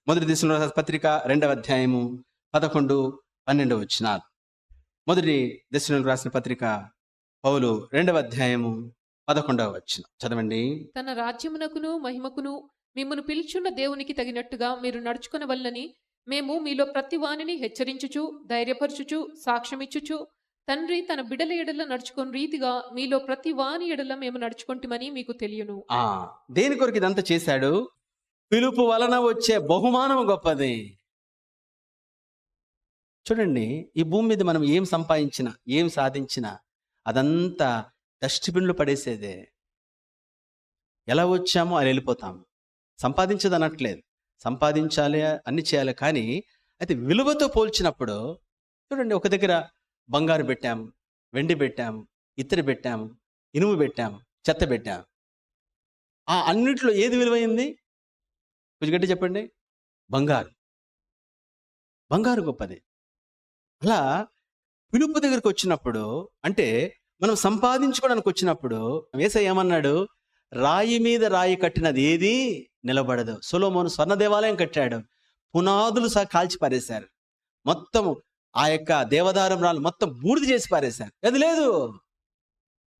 మొదటి దశలోని పత్రిక 2వ అధ్యాయము 11, 12 వచనాలు. మొదటి దశలోనికి రాసిన పత్రిక పౌలు 2వ అధ్యాయము 11వ వచనం చదవండి. తన రాజ్యమునకును మహిమకును మిమ్మును పిలుచున్న దేవునికి తగినట్టుగా మీరు నడుచుకొనవలెనని మేము మీలో ప్రతి వానిని హెచ్చరించుచు ధైర్యపరచుచు సాక్ష్యమిచ్చుచు తండ్రి తన బిడల ఎడల నడుచుకుని రీతిగా మీలో ప్రతి వాని ఎడల మేము నడుచుకుంటామని మీకు తెలియను. దేని కొరకు ఇదంతా చేశాడు? పిలుపు వలన వచ్చే బహుమానం గొప్పది. చూడండి, ఈ భూమి మీద మనం ఏం సంపాదించినా ఏం సాధించినా అదంతా డస్ట్బిన్లో పడేసేదే. ఎలా వచ్చామో అలా వెళ్ళిపోతాము. సంపాదించదు అనట్లేదు, సంపాదించాలి, అన్ని చేయాలి. కానీ అయితే విలువతో పోల్చినప్పుడు చూడండి, ఒక దగ్గర బంగారు పెట్టాము, వెండి పెట్టాము, ఇత్తడి పెట్టాము, ఇనుము పెట్టాము, చెత్త పెట్టాము. ఆ అన్నిట్లో ఏది విలువైంది? కొంచెం గట్టి చెప్పండి. బంగారు. బంగారు గొప్పది. అలా పిలుపు దగ్గరికి వచ్చినప్పుడు, అంటే మనం సంపాదించుకోవడానికి వచ్చినప్పుడు యేసయ్య ఏమన్నాడు? రాయి మీద రాయి కట్టినది ఏది నిలబడదు. సొలొమోను స్వర్ణ దేవాలయం కట్టాడు, పునాదులు సహా కాల్చి పారేశారు. మొత్తం ఆ యొక్క దేవదారం రాళ్ళు మొత్తం బూడిద చేసి పారేశారు. అది లేదు.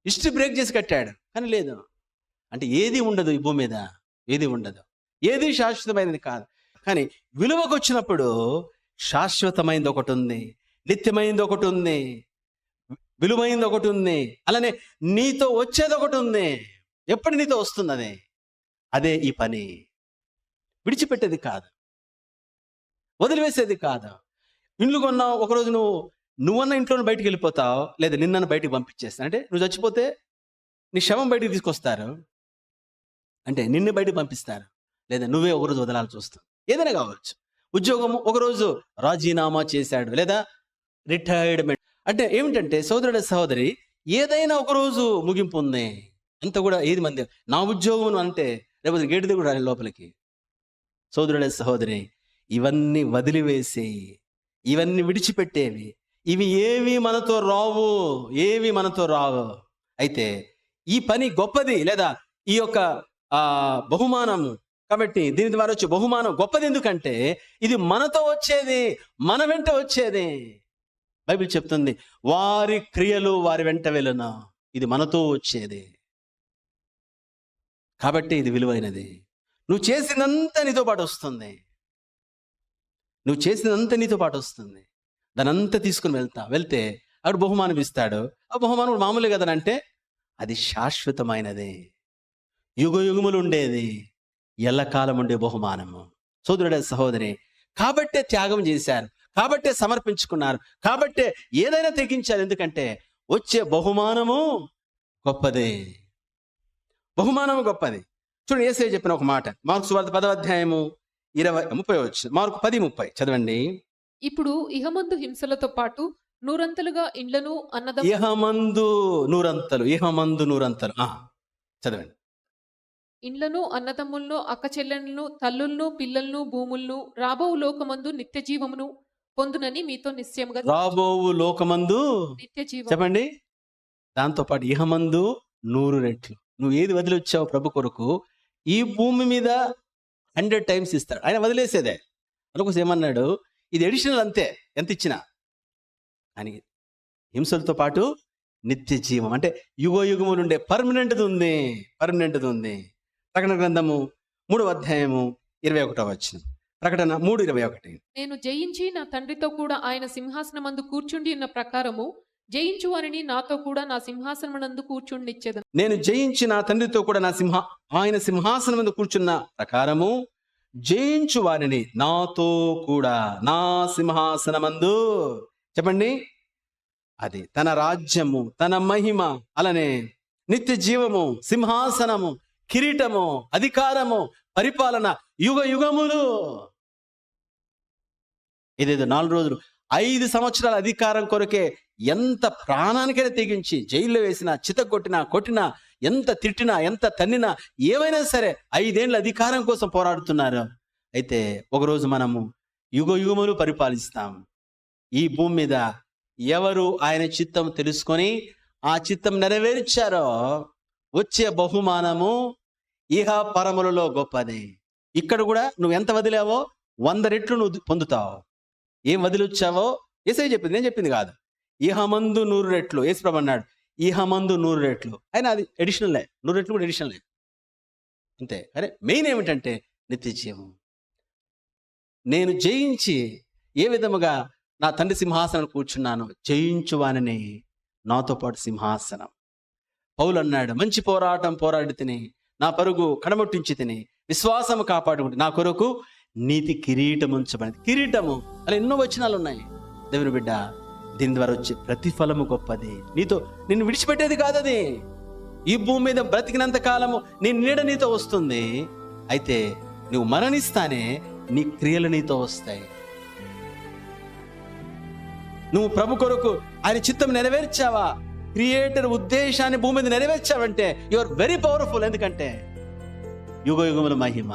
హిస్టరీ బ్రేక్ చేసి కట్టాడు, కానీ లేదు. అంటే ఏది ఉండదు ఈ భూమి మీద, ఏది ఉండదు, ఏది శాశ్వతమైనది కాదు. కానీ విలువకు వచ్చినప్పుడు శాశ్వతమైనది ఒకటి ఉంది, నిత్యమైనది ఒకటి ఉంది, విలువైంది ఒకటి ఉంది, అలానే నీతో వచ్చేది ఒకటి ఉంది. ఎప్పుడు నీతో వస్తుంది అదే ఈ పని. విడిచిపెట్టేది కాదు, వదిలివేసేది కాదు. ఇండ్లు కొన్నావు, ఒకరోజు నువ్వన్న ఇంట్లో బయటికి వెళ్ళిపోతావు, లేదా నిన్నను బయటికి పంపించేస్తా. అంటే నువ్వు చచ్చిపోతే నీ శవం బయటికి తీసుకొస్తారు, అంటే నిన్ను బయటికి పంపిస్తారు, లేదా నువ్వే ఒకరోజు వదలాల్సి వస్తుంది. ఏదైనా కావచ్చు. ఉద్యోగము ఒకరోజు రాజీనామా చేశాడు, లేదా రిటైర్మెంట్. అంటే ఏమిటంటే సోదరుడు సహోదరి, ఏదైనా ఒకరోజు ముగింపు ఉంది. అంత కూడా ఏది మంది నా ఉద్యోగం అంటే లేకపోతే గేటు దగ్గర రాని లోపలికి. సోదరుడు సహోదరి, ఇవన్నీ వదిలివేసి, ఇవన్నీ విడిచిపెట్టేవి, ఇవి ఏవి మనతో రావు, ఏవి మనతో రావు. అయితే ఈ పని గొప్పది, లేదా ఈ యొక్క బహుమానము. కాబట్టి దీని ద్వారా వచ్చే బహుమానం గొప్పది. ఎందుకంటే ఇది మనతో వచ్చేది, మన వెంట వచ్చేది. బైబిల్ చెప్తుంది, వారి క్రియలు వారి వెంట వెళ్ళును. ఇది మనతో వచ్చేది. కాబట్టి ఇది విలువైనది. నువ్వు చేసినంత నీతో పాటు వస్తుంది, నువ్వు చేసినంత నీతో పాటు వస్తుంది. దాని అంతా తీసుకుని వెళ్తే అక్కడ బహుమానం ఇస్తాడు. ఆ బహుమానం మామూలు కదనంటే అది శాశ్వతమైనది, యుగ యుగములు ఉండేది, ఎల్లకాలం ఉండే బహుమానము. సోదరుడే సహోదరి, కాబట్టే త్యాగం చేశారు, కాబట్టే సమర్పించుకున్నారు, కాబట్టే ఏదైనా తెగించారు. ఎందుకంటే వచ్చే బహుమానము గొప్పది, బహుమానము గొప్పది. చూడండి, యేసయ్య చెప్పిన ఒక మాట, మార్కు సువార్త 10వ అధ్యాయము 20-30 వచ్చు. మార్కు 10:30 చదవండి. ఇప్పుడు ఇహమందు హింసలతో పాటు నూరంతలుగా ఇండ్లను ఇహమందు నూరంతలు చదవండి. ఇండ్లను, అన్నదమ్ములను, అక్క చెల్లెలను, తల్లులను, పిల్లలను, భూములను, రాబో లోకమందు నిత్య జీవమును పొందునని మీతో నిశ్చయముగా. రాబో లోకమందు నిత్య జీవం. చెప్పండి. దాంతో పాటు ఇహమందు 100 రెట్లు. నువ్వు ఏది వదిలి వచ్చావు ప్రభు కొరకు, ఈ భూమి మీద 100 టైమ్స్ ఇస్తాడు. ఆయన వదిలేసేదే. అందుకోసం ఏమన్నాడు, ఇది ఎడిషనల్, అంతే, ఎంత ఇచ్చినా. అని హింసలతో పాటు నిత్య జీవం, అంటే యుగ యుగములు ఉండే పర్మనెంట్ది ఉంది. ప్రకటన గ్రంథము 3వ అధ్యాయము 21వ వచనం. ప్రకటన 3:21. నేను జయించి నా తండ్రితో కూడా ఆయన సింహాసనమందు కూర్చుండి ఉన్న ప్రకారము జయించు వారిని నాతో కూడా నా సింహాసనమందు కూర్చుండిచ్చేదను. నేను జయించి నా తండ్రితో కూడా ఆయన సింహాసనం మీద కూర్చున్న ప్రకారము జయించు వారిని నాతో కూడా నా సింహాసనమందు. చెప్పండి, అది తన రాజ్యము, తన మహిమ, అలానే నిత్య జీవము, సింహాసనము, కిరీటము, అధికారము, పరిపాలన యుగ యుగములు. ఇదేదో 4 రోజులు 5 సంవత్సరాల అధికారం కొరకే ఎంత ప్రాణానికైనా తెగించి జైల్లో వేసినా, కొట్టినా, ఎంత తిట్టినా, ఎంత తన్నినా, ఏమైనా సరే 5 ఏళ్ళ అధికారం కోసం పోరాడుతున్నారు. అయితే ఒకరోజు మనము యుగ యుగములు పరిపాలిస్తాం. ఈ భూమి మీద ఎవరు ఆయన చిత్తం తెలుసుకొని ఆ చిత్తం నెరవేర్చారో వచ్చే బహుమానము ఇహ పరములలో గొప్పది. ఇక్కడ కూడా నువ్వు ఎంత వదిలావో 100 రెట్లు నువ్వు పొందుతావు. ఏం వదిలిచ్చావో యేసయ్య చెప్పింది, నేను చెప్పింది కాదు. ఇహమందు 100 రెట్లు యేసుప్రభు అన్నాడు, ఇహమందు 100 రెట్లు. అయినా అది ఎడిషనలే, 100 రెట్లు కూడా ఎడిషనలే అంతే. అరే మెయిన్ ఏమిటంటే నిత్య జీవం. నేను జయించి ఏ విధముగా నా తండ్రి సింహాసనం కూర్చున్నాను, జయించువానని నాతో పాటు సింహాసనం. పౌలు అన్నాడు, మంచి పోరాటం పోరాడి తిని నా పరుగు కడముట్టించి తిని విశ్వాసము కాపాడుకుంటే నా కొరకు నీతి కిరీటం ఉంచబడింది. కిరీటము అలా ఎన్నో వచనాలు ఉన్నాయి. దేవుని బిడ్డ, దీని ద్వారా వచ్చే ప్రతిఫలము గొప్పది. నిన్ను విడిచిపెట్టేది కాదు అది. ఈ భూమి మీద బ్రతికినంత కాలము నీ నీడ నీతో వస్తుంది. అయితే నువ్వు మరణిస్తానే నీ క్రియలు నీతో వస్తాయి. నువ్వు ప్రభు కొరకు ఆయన చిత్తం నెరవేర్చావా, క్రియేటర్ ఉద్దేశాన్ని భూమి మీద నెరవేర్చావంటే యు ఆర్ వెరీ పవర్ఫుల్. ఎందుకంటే యుగ యుగముల మహిమ